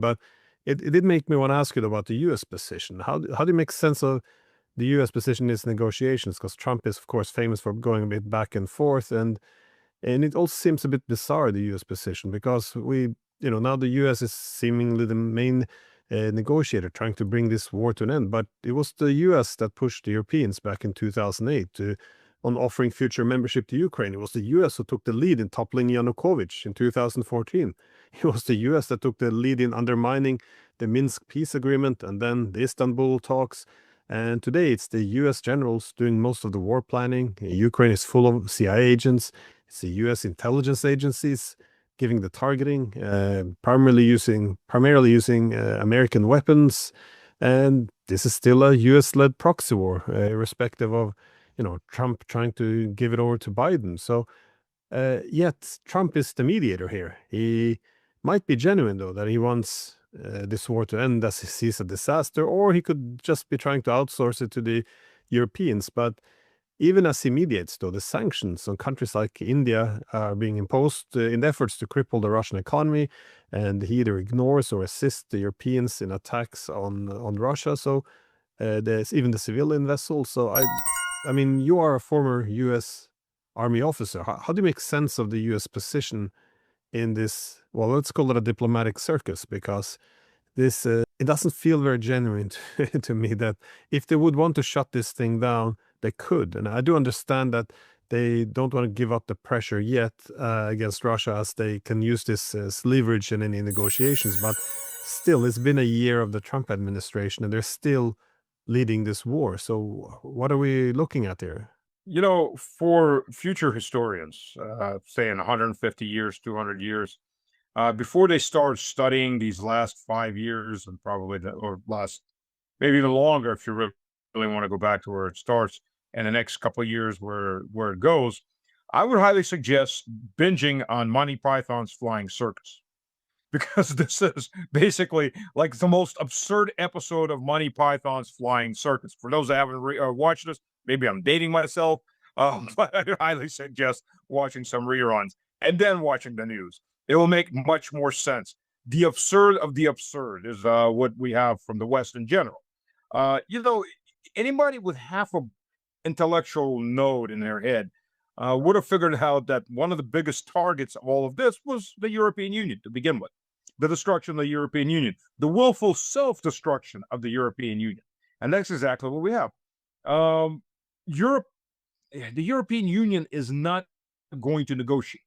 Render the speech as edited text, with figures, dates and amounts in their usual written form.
But it did make me want to ask you about the U.S. position. How do you make sense of the U.S. position in these negotiations? Because Trump is, of course, famous for going a bit back and forth, and it also seems a bit bizarre, the U.S. position, because now the U.S. is seemingly the main negotiator trying to bring this war to an end. But it was the U.S. that pushed the Europeans back in 2008 on offering future membership to Ukraine. It was the U.S. who took the lead in toppling Yanukovych in 2014. It was the U.S. that took the lead in undermining the Minsk peace agreement and then the Istanbul talks. And today it's the U.S. generals doing most of the war planning. Ukraine is full of CIA agents. It's the U.S. intelligence agencies giving the targeting, primarily using American weapons, and this is still a U.S.-led proxy war, irrespective of Trump trying to give it over to Biden. So yet Trump is the mediator here. He might be genuine though that he wants this war to end as he sees a disaster, or he could just be trying to outsource it to the Europeans. But even as he mediates, though, the sanctions on countries like India are being imposed in efforts to cripple the Russian economy, and he either ignores or assists the Europeans in attacks on Russia. So there's even the civilian vessels. So I mean, you are a former U.S. Army officer. How do you make sense of the U.S. position in this? Well, let's call it a diplomatic circus, because this it doesn't feel very genuine to me that if they would want to shut this thing down, they could. And I do understand that they don't want to give up the pressure yet against Russia, as they can use this as leverage in any negotiations. But still, it's been a year of the Trump administration, and they're still leading this war. So what are we looking at here? For future historians, say in 150 years, 200 years, before they start studying these last 5 years and probably or last, maybe even longer, if you really want to go back to where it starts and the next couple of years where it goes, I would highly suggest binging on Monty Python's Flying Circus. Because this is basically like the most absurd episode of Monty Python's Flying Circus. For those that haven't watched this, maybe I'm dating myself, but I highly suggest watching some reruns and then watching the news. It will make much more sense. The absurd of the absurd is what we have from the West in general. Anybody with half a intellectual node in their head would have figured out that one of the biggest targets of all of this was the European Union to begin with. The destruction of the European Union, the willful self-destruction of the European Union. And that's exactly what we have. The European Union is not going to negotiate.